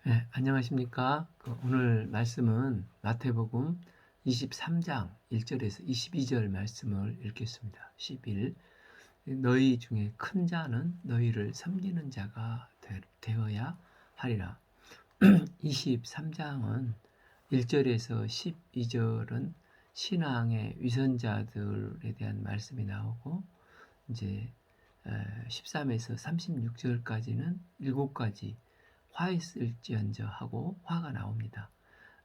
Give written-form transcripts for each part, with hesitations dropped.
네, 안녕하십니까? 오늘 말씀은 마태복음 23장 1절에서 22절 말씀을 읽겠습니다. 11. 너희 중에 큰 자는 너희를 섬기는 자가 되어야 하리라. 23장은 1절에서 12절은 신앙의 위선자들에 대한 말씀이 나오고, 이제 13에서 36절까지는 7가지 화 있을지언저 하고 화가 나옵니다.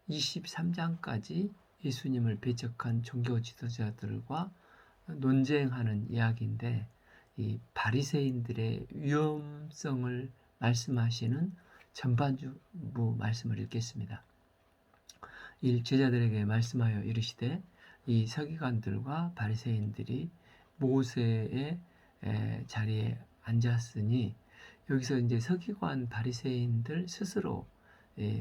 23장까지 예수님을 배척한 종교 지도자들과 논쟁하는 이야기인데, 이 바리새인들의 위험성을 말씀하시는 전반부 말씀을 읽겠습니다. 제자들에게 말씀하여 이르시되 이 서기관들과 바리새인들이 모세의 자리에 앉았으니, 여기서 이제 서기관 바리새인들 스스로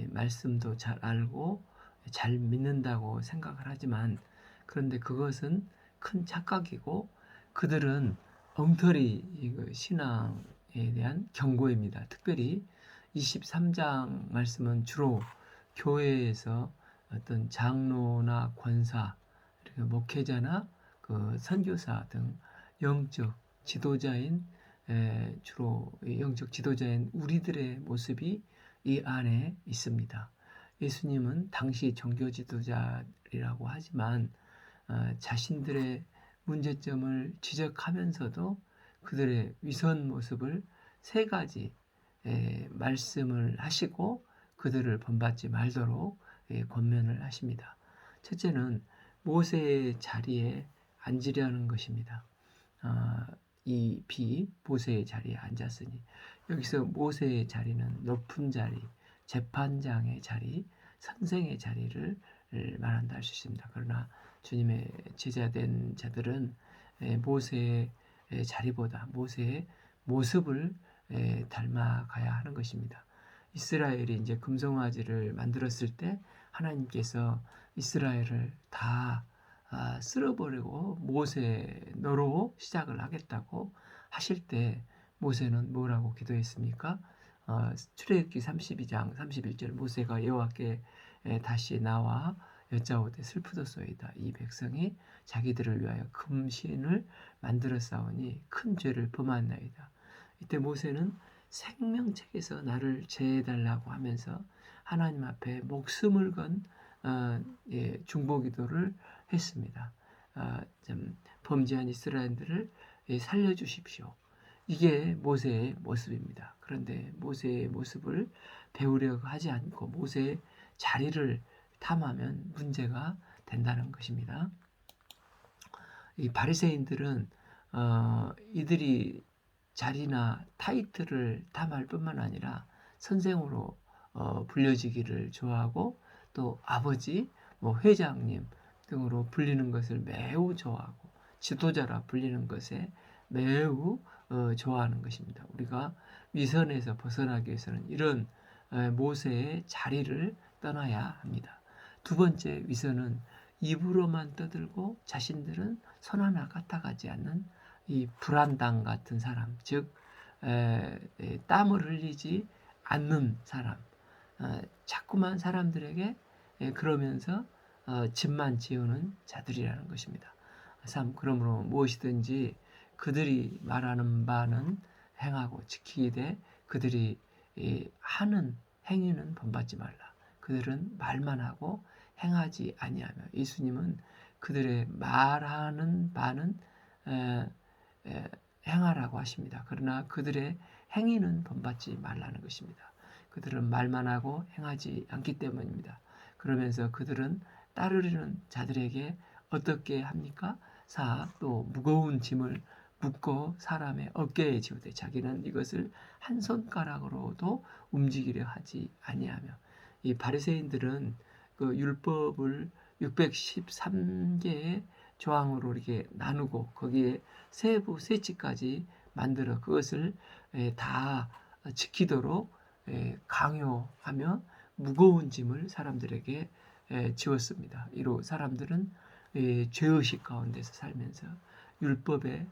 말씀도 잘 알고 잘 믿는다고 생각을 하지만, 그런데 그것은 큰 착각이고 그들은 엉터리 신앙에 대한 경고입니다. 특별히 23장 말씀은 주로 교회에서 어떤 장로나 권사, 목회자나 그 선교사 등 영적 지도자인 주로 영적 지도자인 우리들의 모습이 이 안에 있습니다. 예수님은 당시 종교 지도자이라고 하지만 자신들의 문제점을 지적하면서도 그들의 위선 모습을 3가지 말씀을 하시고 그들을 본받지 말도록 권면을 하십니다. 첫째는 모세의 자리에 앉으려는 것입니다. 이 모세의 자리에 앉았으니, 여기서 모세의 자리는 높은 자리, 재판장의 자리, 선생의 자리를 말한다 할 수 있습니다. 그러나 주님의 제자된 자들은 모세의 자리보다 모세의 모습을 닮아가야 하는 것입니다. 이스라엘이 이제 금송아지를 만들었을 때 하나님께서 이스라엘을 다 쓸어버리고 모세너로 시작을 하겠다고 하실 때 모세는 뭐라고 기도했습니까? 출애굽기 32장 31절, 모세가 여호와께 다시 나와 여짜오되 슬프도소이다. 이 백성이 자기들을 위하여 금신을 만들었사오니 큰 죄를 범하나이다. 이때 모세는 생명책에서 나를 제해달라고 하면서 하나님 앞에 목숨을 건 중보기도를 했습니다. 범죄한 이스라엘들을 살려주십시오. 이게 모세의 모습입니다. 그런데 모세의 모습을 배우려고 하지 않고 모세의 자리를 탐하면 문제가 된다는 것입니다. 이 바리새인들은 이들이 자리나 타이틀을 탐할 뿐만 아니라 선생으로 불려지기를 좋아하고, 또 아버지, 회장님 등으로 불리는 것을 매우 좋아하고, 지도자라 불리는 것에 매우 좋아하는 것입니다. 우리가 위선에서 벗어나기 위해서는 이런 모세의 자리를 떠나야 합니다. 두 번째 위선은 입으로만 떠들고 자신들은 손 하나 까딱하지 않는 이 불안당 같은 사람, 즉 땀을 흘리지 않는 사람, 자꾸만 사람들에게 그러면서 집만 지우는 자들이라는 것입니다. 3. 그러므로 무엇이든지 그들이 말하는 바는 행하고 지키되 그들이 하는 행위는 본받지 말라. 그들은 말만 하고 행하지 아니하며, 예수님은 그들의 말하는 바는 행하라고 하십니다. 그러나 그들의 행위는 본받지 말라는 것입니다. 그들은 말만 하고 행하지 않기 때문입니다. 그러면서 그들은 따르려는 자들에게 어떻게 합니까? 4. 또 무거운 짐을 묶어 사람의 어깨에 지우되 자기는 이것을 한 손가락으로도 움직이려 하지 아니하며. 이 바리새인들은 그 율법을 613개의 조항으로 이렇게 나누고 거기에 세부 세치까지 만들어 그것을 다 지키도록 강요하며 무거운 짐을 사람들에게 지웠습니다. 이로 사람들은 죄의식 가운데서 살면서 율법에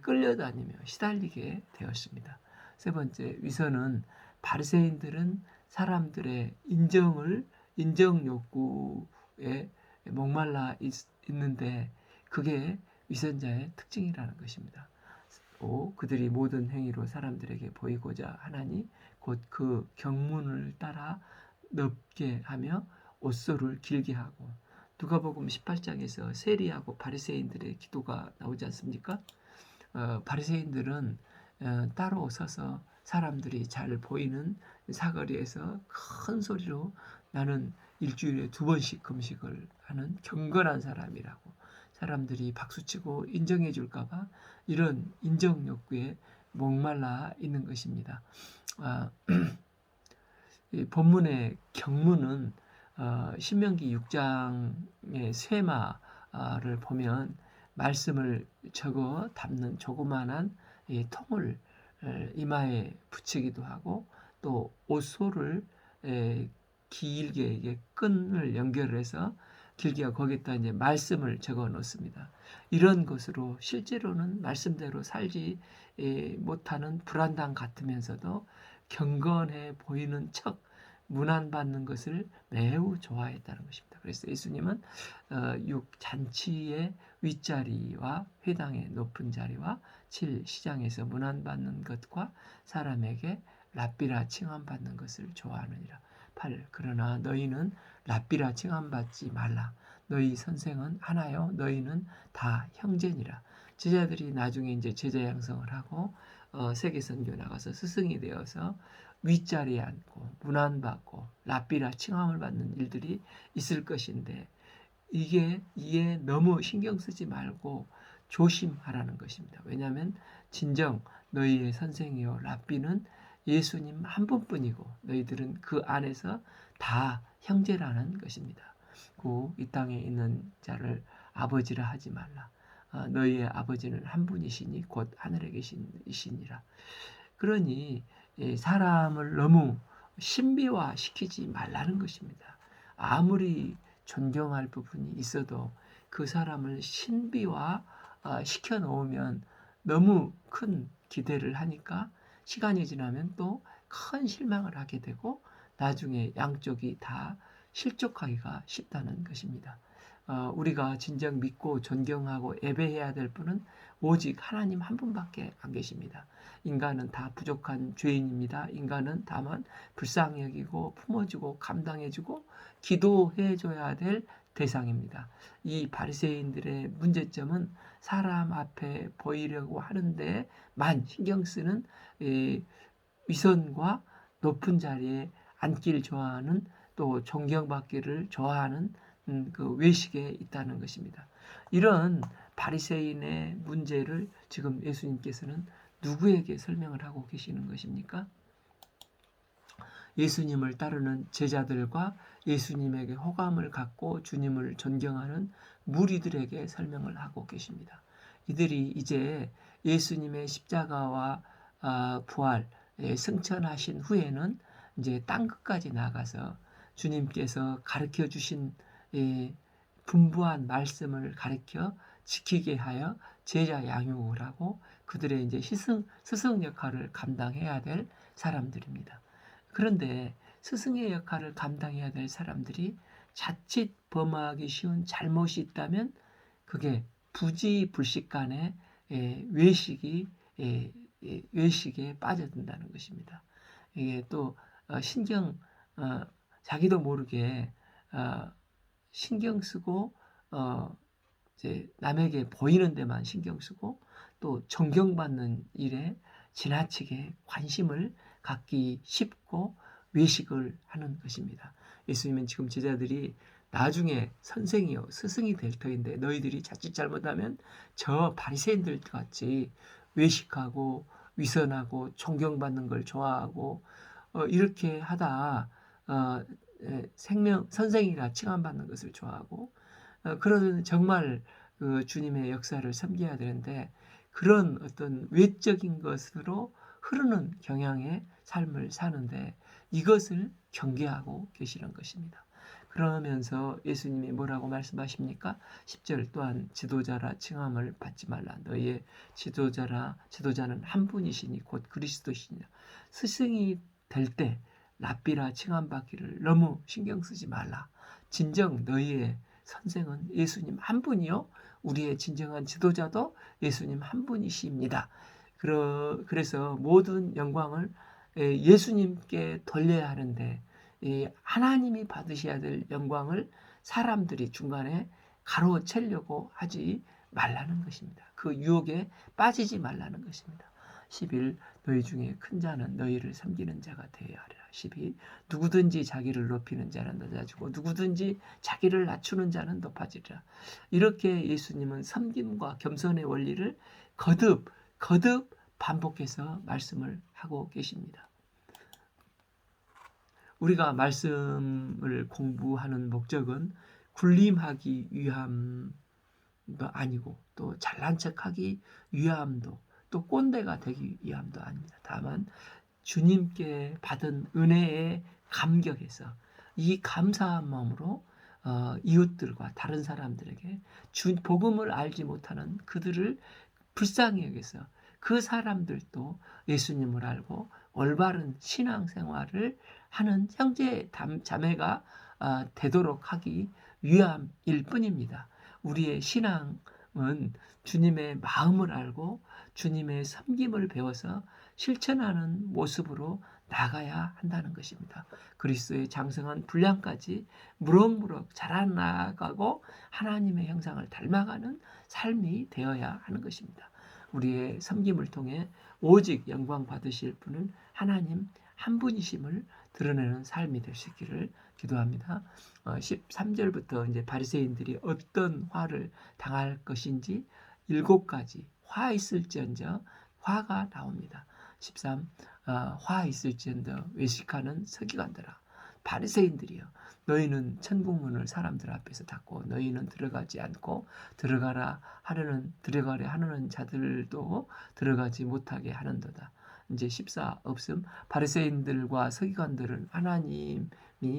끌려다니며 시달리게 되었습니다. 세 번째 위선은 바리새인들은 사람들의 인정 욕구에 목말라 있는데 그게 위선자의 특징이라는 것입니다. 또 그들이 모든 행위로 사람들에게 보이고자 하나니 곧 그 경문을 따라 넓게 하며 옷소를 길게 하고 누가복음 18장에서 세리하고 바리새인들의 기도가 나오지 않습니까? 바리새인들은 따로 서서 사람들이 잘 보이는 사거리에서 큰 소리로 나는 일주일에 2번씩 금식을 하는 경건한 사람이라고 사람들이 박수치고 인정해 줄까봐 이런 인정 욕구에 목말라 있는 것입니다. 이 본문의 경문은 신명기 6장의 쇠마를 보면 말씀을 적어 담는 조그만한 이 통을 이마에 붙이기도 하고 또 옷소를 길게 이게 끈을 연결해서 길게 거기다 이제 말씀을 적어 놓습니다. 이런 것으로 실제로는 말씀대로 살지 못하는 불안당 같으면서도 경건해 보이는 척 문안받는 것을 매우 좋아했다는 것입니다. 그래서 예수님은 잔치의 윗자리와 회당의 높은 자리와 7 시장에서 문안받는 것과 사람에게 랍비라 칭함받는 것을 좋아하느니라. 8 그러나 너희는 랍비라 칭함받지 말라. 너희 선생은 하나요 너희는 다 형제니라. 제자들이 나중에 이제 제자 양성을 하고 세계 선교 나가서 스승이 되어서 윗자리에 앉고 문안받고 랍비라 칭함을 받는 일들이 있을 것인데 이게 너무 신경 쓰지 말고 조심하라는 것입니다. 왜냐하면 진정 너희의 선생이요 랍비는 예수님 한 분뿐이고 너희들은 그 안에서 다 형제라는 것입니다. 이 땅에 있는 자를 아버지라 하지 말라. 너희의 아버지는 한 분이시니 곧 하늘에 계시니라. 그러니 사람을 너무 신비화 시키지 말라는 것입니다. 아무리 존경할 부분이 있어도 그 사람을 신비화 시켜 놓으면 너무 큰 기대를 하니까 시간이 지나면 또 큰 실망을 하게 되고 나중에 양쪽이 다 실족하기가 쉽다는 것입니다. 우리가 진정 믿고 존경하고 예배해야 될 분은 오직 하나님 한 분밖에 안 계십니다. 인간은 다 부족한 죄인입니다. 인간은 다만 불쌍히 여기고 품어주고 감당해주고 기도해줘야 될 대상입니다. 이 바리새인들의 문제점은 사람 앞에 보이려고 하는데만 신경 쓰는 위선과 높은 자리에 앉기를 좋아하는 또 존경받기를 좋아하는 그 외식에 있다는 것입니다. 이런 바리새인의 문제를 지금 예수님께서는 누구에게 설명을 하고 계시는 것입니까? 예수님을 따르는 제자들과 예수님에게 호감을 갖고 주님을 존경하는 무리들에게 설명을 하고 계십니다. 이들이 이제 예수님의 십자가와 부활, 승천하신 후에는 이제 땅 끝까지 나가서 주님께서 가르쳐 주신 분부한 말씀을 가르쳐 지키게 하여 제자 양육을 하고 그들의 이제 스승 역할을 감당해야 될 사람들입니다. 그런데 스승의 역할을 감당해야 될 사람들이 자칫 범하기 쉬운 잘못이 있다면 그게 부지불식간에 외식에 빠져든다는 것입니다. 이게 또 자기도 모르게 신경 쓰고 이제 남에게 보이는 데만 신경 쓰고 또 존경받는 일에 지나치게 관심을 갖기 쉽고 외식을 하는 것입니다. 예수님은 지금 제자들이 나중에 선생이요 스승이 될 터인데 너희들이 자칫 잘못하면 저 바리새인들 같이 외식하고 위선하고 존경받는 걸 좋아하고 이렇게 하다 선생이라 칭함받는 것을 좋아하고 그런 정말 그 주님의 역사를 섬겨야 되는데 그런 어떤 외적인 것으로 흐르는 경향의 삶을 사는데 이것을 경계하고 계시는 것입니다. 그러면서 예수님이 뭐라고 말씀하십니까? 10절 또한 지도자라 칭함을 받지 말라. 너희의 지도자는 한 분이시니 곧 그리스도시니라. 스승이 될 때 랍비라 칭함받기를 너무 신경 쓰지 말라. 진정 너희의 선생은 예수님 한 분이요. 우리의 진정한 지도자도 예수님 한 분이십니다. 그래서 모든 영광을 예수님께 돌려야 하는데 하나님이 받으셔야 될 영광을 사람들이 중간에 가로채려고 하지 말라는 것입니다. 그 유혹에 빠지지 말라는 것입니다. 11. 너희 중에 큰 자는 너희를 섬기는 자가 되어야 하리라. 12. 누구든지 자기를 높이는 자는 낮아지고 누구든지 자기를 낮추는 자는 높아지리라. 이렇게 예수님은 섬김과 겸손의 원리를 거듭 반복해서 말씀을 하고 계십니다. 우리가 말씀을 공부하는 목적은 군림하기 위함도 아니고 또 잘난 척하기 위함도 또 꼰대가 되기 위함도 아닙니다. 다만 주님께 받은 은혜에 감격해서 이 감사한 마음으로 이웃들과 다른 사람들에게 복음을 알지 못하는 그들을 불쌍히 여겨서 그 사람들도 예수님을 알고 올바른 신앙생활을 하는 형제 자매가 되도록 하기 위함일 뿐입니다. 우리의 신앙은 주님의 마음을 알고 주님의 섬김을 배워서 실천하는 모습으로 나가야 한다는 것입니다. 그리스도의 장성한 분량까지 무럭무럭 자라나가고 하나님의 형상을 닮아가는 삶이 되어야 하는 것입니다. 우리의 섬김을 통해 오직 영광 받으실 분은 하나님 한 분이심을 드러내는 삶이 될 수 있기를 기도합니다. 13절부터 이제 바리새인들이 어떤 화를 당할 것인지 7가지 화 있을지언정 화가 나옵니다. 13. 화 있을지언정 외식하는 서기관들아 바리새인들이여 너희는 천국문을 사람들 앞에서 닫고 너희는 들어가지 않고 들어가려 하려는 자들도 들어가지 못하게 하는도다. 이제 14 없음 바리새인들과 서기관들은 하나님이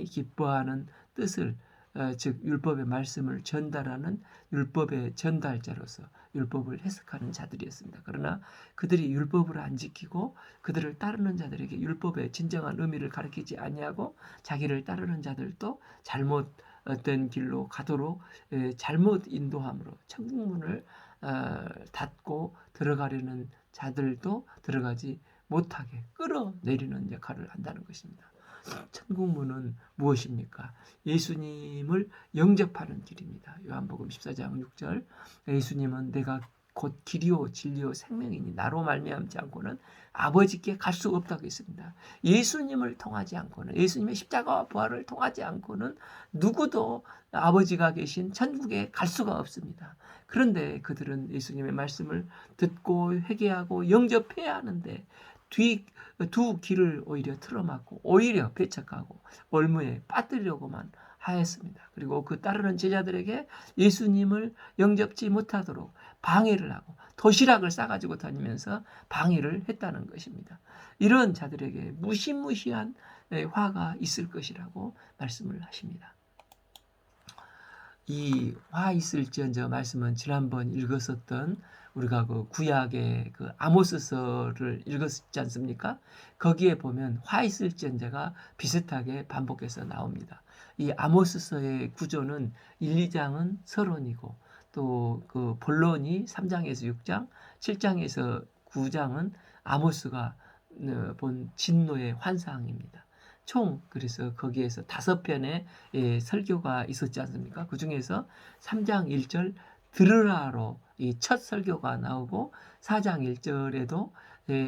기뻐하는 뜻을 즉 율법의 말씀을 전달하는 율법의 전달자로서 율법을 해석하는 자들이었습니다. 그러나 그들이 율법을 안 지키고 그들을 따르는 자들에게 율법의 진정한 의미를 가르치지 아니하고 자기를 따르는 자들도 잘못된 길로 가도록 잘못 인도함으로 천국문을 닫고 들어가려는 자들도 들어가지 못하게 끌어내리는 역할을 한다는 것입니다. 천국문은 무엇입니까? 예수님을 영접하는 길입니다. 요한복음 14장 6절 예수님은 내가 곧 길이요 진리요 생명이니 나로 말미암지 않고는 아버지께 갈 수 없다고 했습니다. 예수님을 통하지 않고는 예수님의 십자가와 부활을 통하지 않고는 누구도 아버지가 계신 천국에 갈 수가 없습니다. 그런데 그들은 예수님의 말씀을 듣고 회개하고 영접해야 하는데 두 길을 오히려 틀어막고 오히려 배척하고 올무에 빠뜨리려고만 하였습니다. 그리고 그 따르는 제자들에게 예수님을 영접지 못하도록 방해를 하고 도시락을 싸가지고 다니면서 방해를 했다는 것입니다. 이런 자들에게 무시무시한 화가 있을 것이라고 말씀을 하십니다. 이 화 있을지언정 말씀은 지난번 읽었었던 우리가 그 구약의 그 아모스서를 읽었지 않습니까? 거기에 보면 화 있을지언정가 비슷하게 반복해서 나옵니다. 이 아모스서의 구조는 1, 2장은 서론이고 또 그 본론이 3장에서 6장, 7장에서 9장은 아모스가 본 진노의 환상입니다. 총 그래서 거기에서 5편의 설교가 있었지 않습니까? 그 중에서 3장 1절 들으라로 이 첫 설교가 나오고 4장 1절에도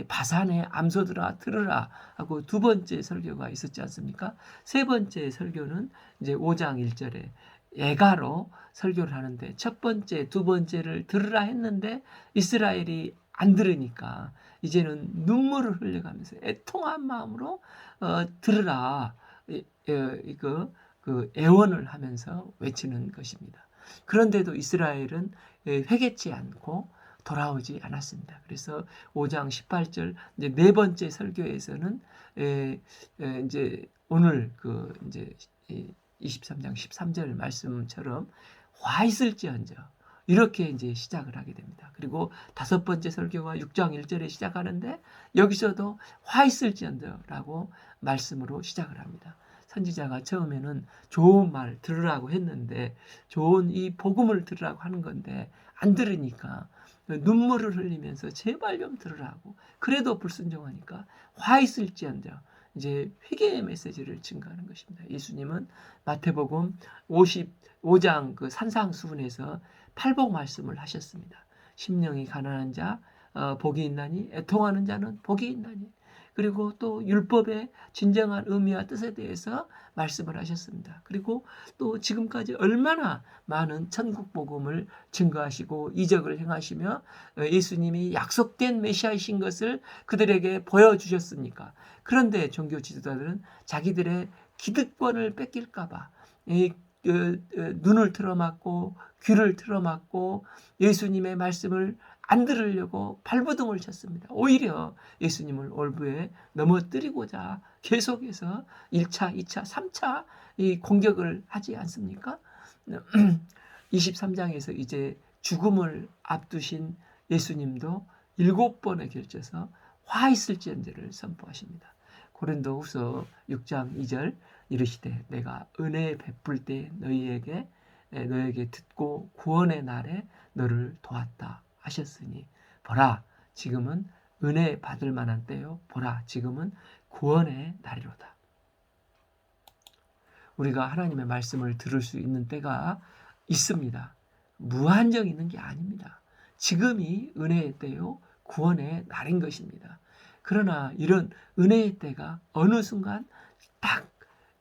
바산의 암소들아 들으라 하고 두 번째 설교가 있었지 않습니까? 세 번째 설교는 이제 5장 1절에 애가로 설교를 하는데 첫 번째, 두 번째를 들으라 했는데 이스라엘이 안 들으니까 이제는 눈물을 흘려가면서 애통한 마음으로 들으라 이거 그 애원을 하면서 외치는 것입니다. 그런데도 이스라엘은 회개치 않고 돌아오지 않았습니다. 그래서 5장 18절 이제 네 번째 설교에서는 이제 오늘 그 이제 23장 13절 말씀처럼 화 있을지언정 이렇게 이제 시작을 하게 됩니다. 그리고 5번째 설교가 6장 1절에 시작하는데 여기서도 화 있을지언더라고 말씀으로 시작을 합니다. 선지자가 처음에는 좋은 말 들으라고 했는데 좋은 이 복음을 들으라고 하는 건데 안 들으니까 눈물을 흘리면서 제발 좀 들으라고. 그래도 불순종하니까 화 있을지언정 이제 회개의 메시지를 증거하는 것입니다. 예수님은 마태복음 55장 그 산상수훈에서 팔복 말씀을 하셨습니다. 심령이 가난한 자 복이 있나니 애통하는 자는 복이 있나니. 그리고 또 율법의 진정한 의미와 뜻에 대해서 말씀을 하셨습니다. 그리고 또 지금까지 얼마나 많은 천국 복음을 증거하시고 이적을 행하시며 예수님이 약속된 메시아이신 것을 그들에게 보여주셨습니까? 그런데 종교 지도자들은 자기들의 기득권을 뺏길까봐 눈을 틀어막고 귀를 틀어막고 예수님의 말씀을 안 들으려고 발버둥을 쳤습니다. 오히려 예수님을 올부에 넘어뜨리고자 계속해서 1차, 2차, 3차 이 공격을 하지 않습니까? 23장에서 이제 죽음을 앞두신 예수님도 7번에 걸쳐서 화 있을지언정을 선포하십니다. 고린도후서 6장 2절 이르시되 내가 은혜 베풀 때 너에게 듣고 구원의 날에 너를 도왔다 하셨으니 보라 지금은 은혜 받을 만한 때요 보라 지금은 구원의 날이로다. 우리가 하나님의 말씀을 들을 수 있는 때가 있습니다. 무한정 있는 게 아닙니다. 지금이 은혜의 때요 구원의 날인 것입니다. 그러나 이런 은혜의 때가 어느 순간 딱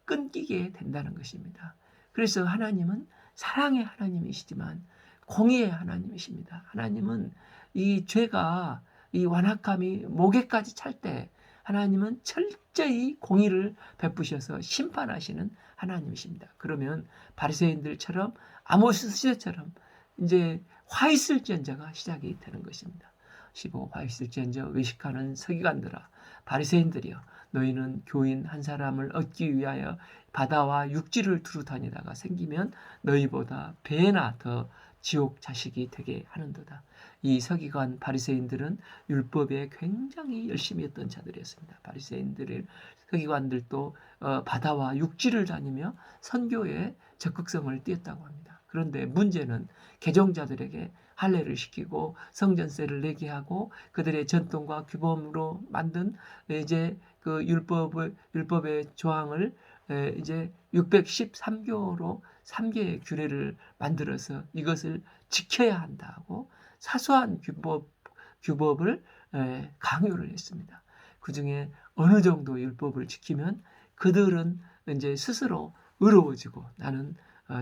끊기게 된다는 것입니다. 그래서 하나님은 사랑의 하나님이시지만 공의의 하나님이십니다. 하나님은 이 죄가 이 완악함이 목에까지 찰 때 하나님은 철저히 공의를 베푸셔서 심판하시는 하나님이십니다. 그러면 바리새인들처럼 아모스 시대처럼 이제 화 있을지언정가 시작이 되는 것입니다. 15 화 있을지언정 외식하는 서기관들아 바리새인들이여 너희는 교인 한 사람을 얻기 위하여 바다와 육지를 두루 다니다가 생기면 너희보다 배나 더 지옥 자식이 되게 하는도다. 이 서기관 바리새인들은 율법에 굉장히 열심히 했던 자들이었습니다. 바리새인들의 서기관들도 바다와 육지를 다니며 선교에 적극성을 띄었다고 합니다. 그런데 문제는 개종자들에게 할례를 시키고 성전세를 내게 하고 그들의 전통과 규범으로 만든 이제 그 율법의 조항을 이제 613교로 3개의 규례를 만들어서 이것을 지켜야 한다고 사소한 규법을 강요를 했습니다. 그 중에 어느 정도 율법을 지키면 그들은 이제 스스로 의로워지고 나는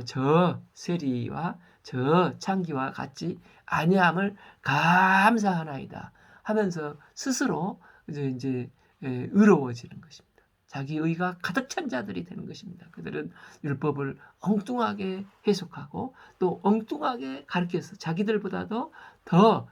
저 세리와 저 창기와 같이 아니함을 감사하나이다 하면서 스스로 이제 의로워지는 것입니다. 자기 의가 가득 찬 자들이 되는 것입니다. 그들은 율법을 엉뚱하게 해석하고 또 엉뚱하게 가르쳐서 자기들보다도 더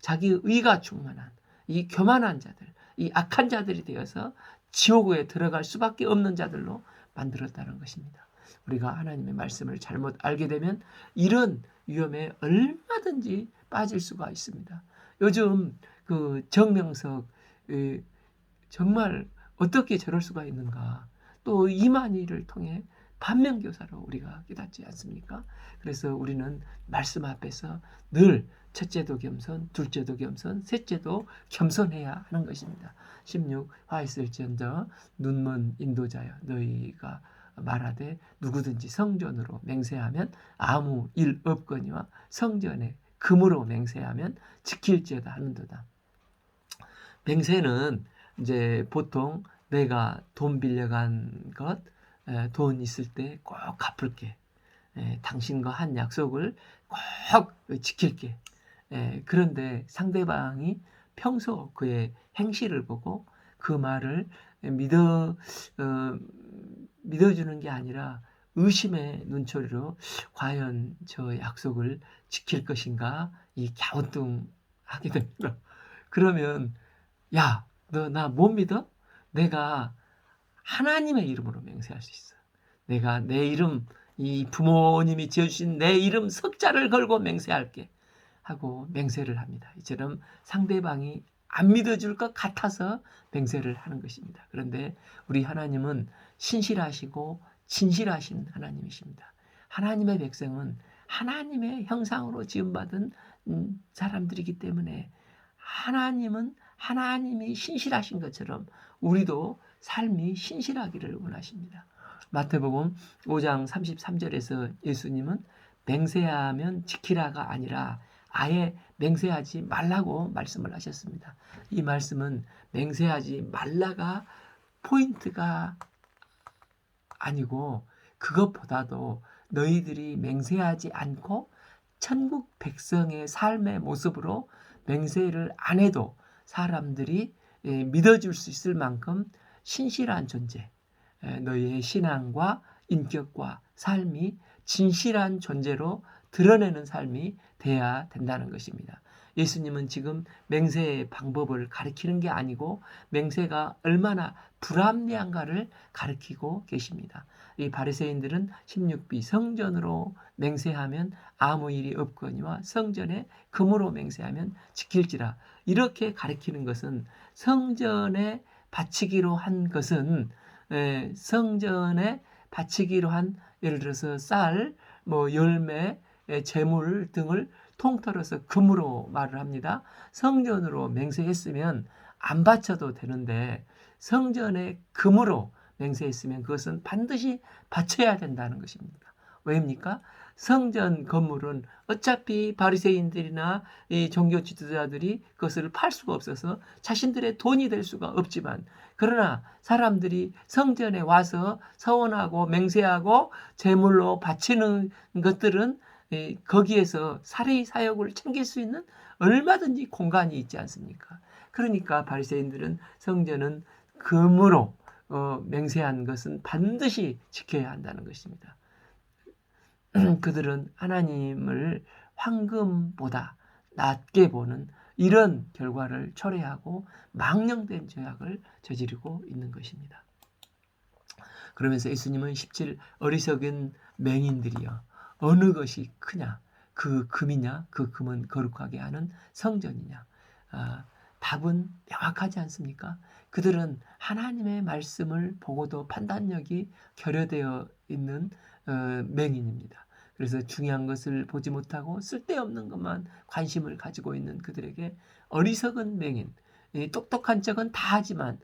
자기 의가 충만한 이 교만한 자들, 이 악한 자들이 되어서 지옥에 들어갈 수밖에 없는 자들로 만들었다는 것입니다. 우리가 하나님의 말씀을 잘못 알게 되면 이런 위험에 얼마든지 빠질 수가 있습니다. 요즘 그 정명석 정말 어떻게 저럴 수가 있는가. 또 이만희를 통해 반면교사로 우리가 깨닫지 않습니까? 그래서 우리는 말씀 앞에서 늘 첫째도 겸손, 둘째도 겸손, 셋째도 겸손해야 하는 것입니다. 16 화 있을지언정 눈먼 인도자여 너희가 말하되 누구든지 성전으로 맹세하면 아무 일 없거니와 성전에 금으로 맹세하면 지킬지어다 하는도다. 맹세는 이제 보통 내가 돈 빌려간 것, 돈 있을 때 꼭 갚을게. 당신과 한 약속을 꼭 지킬게. 그런데 상대방이 평소 그의 행실을 보고 그 말을 믿어주는 게 아니라 의심의 눈초리로 과연 저 약속을 지킬 것인가 이 갸우뚱하게 됩니다. 그러면 야, 너 나 못 믿어? 내가 하나님의 이름으로 맹세할 수 있어. 내가 내 이름 이 부모님이 지어주신 내 이름 석자를 걸고 맹세할게 하고 맹세를 합니다. 이처럼 상대방이 안 믿어줄 것 같아서 맹세를 하는 것입니다. 그런데 우리 하나님은 신실하시고 진실하신 하나님이십니다. 하나님의 백성은 하나님의 형상으로 지음받은 사람들이기 때문에 하나님은 하나님이 신실하신 것처럼 우리도 삶이 신실하기를 원하십니다. 마태복음 5장 33절에서 예수님은 맹세하면 지키라가 아니라 아예 맹세하지 말라고 말씀을 하셨습니다. 이 말씀은 맹세하지 말라가 포인트가 아니고 그것보다도 너희들이 맹세하지 않고 천국 백성의 삶의 모습으로 맹세를 안 해도 사람들이 믿어줄 수 있을 만큼 신실한 존재, 너희의 신앙과 인격과 삶이 진실한 존재로 드러내는 삶이 돼야 된다는 것입니다. 예수님은 지금 맹세의 방법을 가르치는 게 아니고 맹세가 얼마나 불합리한가를 가르치고 계십니다. 이 바리새인들은 16b 성전으로 맹세하면 아무 일이 없거니와 성전에 금으로 맹세하면 지킬지라 이렇게 가르치는 것은 성전에 바치기로 한 것은 성전에 바치기로 한 예를 들어서 쌀, 열매, 재물 등을 통틀어서 금으로 말을 합니다. 성전으로 맹세했으면 안 바쳐도 되는데 성전에 금으로 맹세했으면 그것은 반드시 바쳐야 된다는 것입니다. 왜입니까? 성전 건물은 어차피 바리새인들이나 이 종교 지도자들이 그것을 팔 수가 없어서 자신들의 돈이 될 수가 없지만 그러나 사람들이 성전에 와서 서원하고 맹세하고 제물로 바치는 것들은 거기에서 사례 사역을 챙길 수 있는 얼마든지 공간이 있지 않습니까? 그러니까 바리새인들은 성전은 금으로 맹세한 것은 반드시 지켜야 한다는 것입니다. 그들은 하나님을 황금보다 낮게 보는 이런 결과를 초래하고 망령된 죄악을 저지르고 있는 것입니다. 그러면서 예수님은 17 어리석은 맹인들이여 어느 것이 크냐 그 금이냐 그 금은 거룩하게 하는 성전이냐 답은 명확하지 않습니까? 그들은 하나님의 말씀을 보고도 판단력이 결여되어 있는 맹인입니다. 그래서 중요한 것을 보지 못하고 쓸데없는 것만 관심을 가지고 있는 그들에게 어리석은 맹인, 똑똑한 척은 다 하지만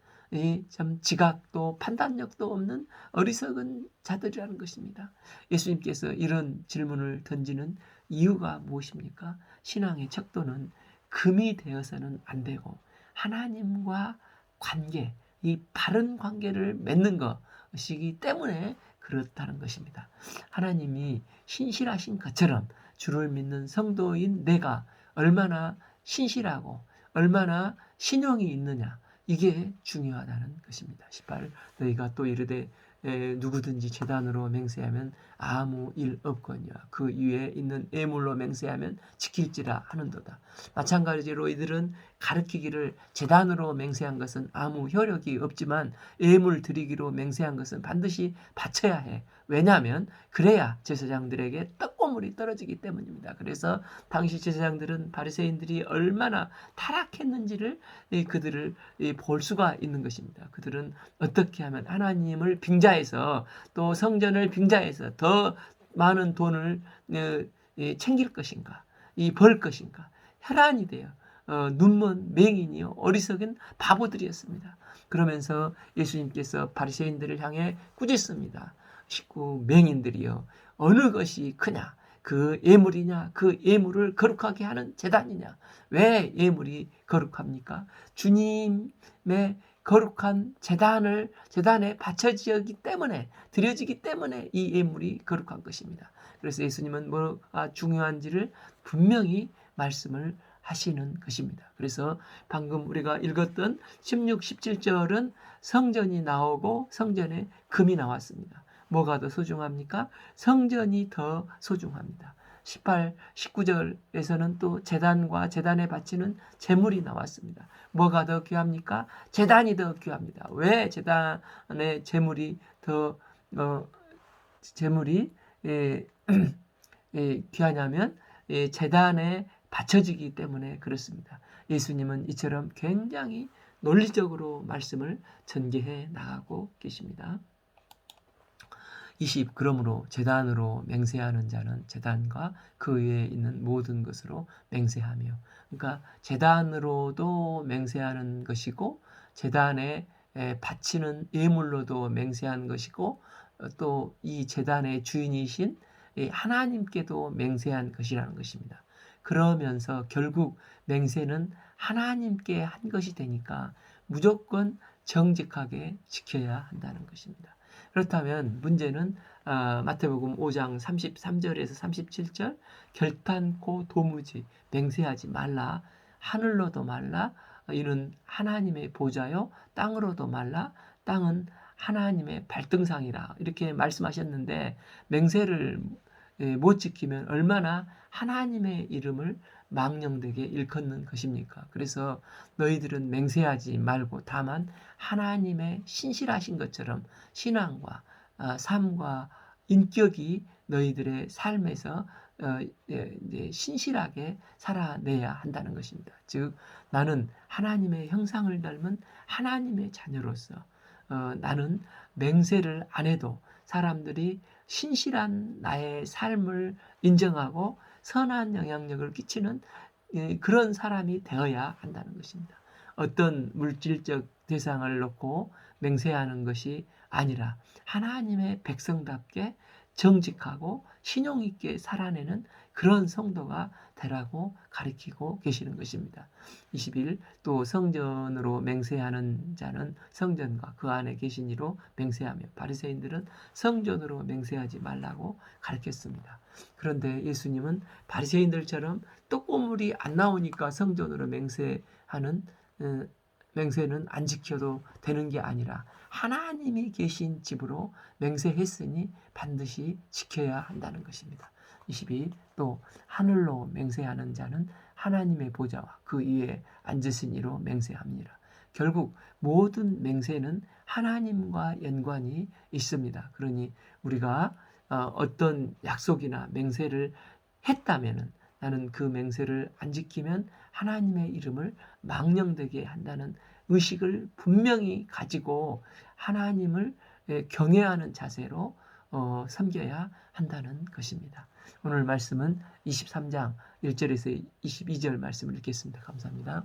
참 지각도 판단력도 없는 어리석은 자들이라는 것입니다. 예수님께서 이런 질문을 던지는 이유가 무엇입니까? 신앙의 척도는 금이 되어서는 안 되고 하나님과 관계, 이 바른 관계를 맺는 것이기 때문에 그렇다는 것입니다. 하나님이 신실하신 것처럼 주를 믿는 성도인 내가 얼마나 신실하고 얼마나 신용이 있느냐 이게 중요하다는 것입니다. 18 너희가 또 이르되 누구든지 제단으로 맹세하면 아무 일 없거니와 그 위에 있는 예물로 맹세하면 지킬지라 하는도다. 마찬가지로 이들은 가르치기를 제단으로 맹세한 것은 아무 효력이 없지만 예물 드리기로 맹세한 것은 반드시 바쳐야 해. 왜냐하면 그래야 제사장들에게 떡고물이 떨어지기 때문입니다. 그래서 당시 제사장들은 바리새인들이 얼마나 타락했는지를 그들을 볼 수가 있는 것입니다. 그들은 어떻게 하면 하나님을 빙자해서 또 성전을 빙자해서 더 많은 돈을 챙길 것인가, 벌 것인가, 혈안이 돼요. 눈먼 맹인이요 어리석은 바보들이었습니다. 그러면서 예수님께서 바리새인들을 향해 꾸짖습니다. 19 맹인들이요 어느 것이 크냐 그 예물이냐 그 예물을 거룩하게 하는 제단이냐 왜 예물이 거룩합니까? 주님의 거룩한 제단에 바쳐지기 때문에 드려지기 때문에 이 예물이 거룩한 것입니다. 그래서 예수님은 뭐가 중요한지를 분명히 말씀을 하시는 것입니다. 그래서 방금 우리가 읽었던 16, 17절은 성전이 나오고 성전에 금이 나왔습니다. 뭐가 더 소중합니까? 성전이 더 소중합니다. 18, 19절에서는 또 제단과 제단에 바치는 제물이 나왔습니다. 뭐가 더 귀합니까? 제단이 더 귀합니다. 왜 제단의 제물이 예, 귀하냐면 제단에 바쳐지기 때문에 그렇습니다. 예수님은 이처럼 굉장히 논리적으로 말씀을 전개해 나가고 계십니다. 20. 그러므로 제단으로 맹세하는 자는 제단과 그 위에 있는 모든 것으로 맹세하며, 그러니까 제단으로도 맹세하는 것이고 제단에 바치는 예물로도 맹세하는 것이고 또 이 제단의 주인이신 하나님께도 맹세한 것이라는 것입니다. 그러면서 결국 맹세는 하나님께 한 것이 되니까 무조건 정직하게 지켜야 한다는 것입니다. 그렇다면 문제는 마태복음 5장 33절에서 37절 결탄코 도무지 맹세하지 말라. 하늘로도 말라. 이는 하나님의 보좌요. 땅으로도 말라. 땅은 하나님의 발등상이라. 이렇게 말씀하셨는데 맹세를 못 지키면 얼마나 하나님의 이름을 망령되게 일컫는 것입니까? 그래서 너희들은 맹세하지 말고 다만 하나님의 신실하신 것처럼 신앙과 삶과 인격이 너희들의 삶에서 신실하게 살아내야 한다는 것입니다. 즉 나는 하나님의 형상을 닮은 하나님의 자녀로서 나는 맹세를 안 해도 사람들이 신실한 나의 삶을 인정하고 선한 영향력을 끼치는 그런 사람이 되어야 한다는 것입니다. 어떤 물질적 대상을 놓고 맹세하는 것이 아니라 하나님의 백성답게 정직하고 신용 있게 살아내는 그런 성도가 되라고 가르치고 계시는 것입니다. 21. 또 성전으로 맹세하는 자는 성전과 그 안에 계신 이로 맹세하며, 바리새인들은 성전으로 맹세하지 말라고 가르쳤습니다. 그런데 예수님은 바리새인들처럼 떡고물이 안 나오니까 성전으로 맹세하는 맹세는 안 지켜도 되는 게 아니라 하나님이 계신 집으로 맹세했으니 반드시 지켜야 한다는 것입니다. 22. 또 하늘로 맹세하는 자는 하나님의 보좌와 그 위에 앉으신 이로 맹세합니다. 결국 모든 맹세는 하나님과 연관이 있습니다. 그러니 우리가 어떤 약속이나 맹세를 했다면은 나는 그 맹세를 안 지키면 하나님의 이름을 망령되게 한다는 의식을 분명히 가지고 하나님을 경외하는 자세로 섬겨야 한다는 것입니다. 오늘 말씀은 23장 1절에서 22절 말씀을 읽겠습니다. 감사합니다.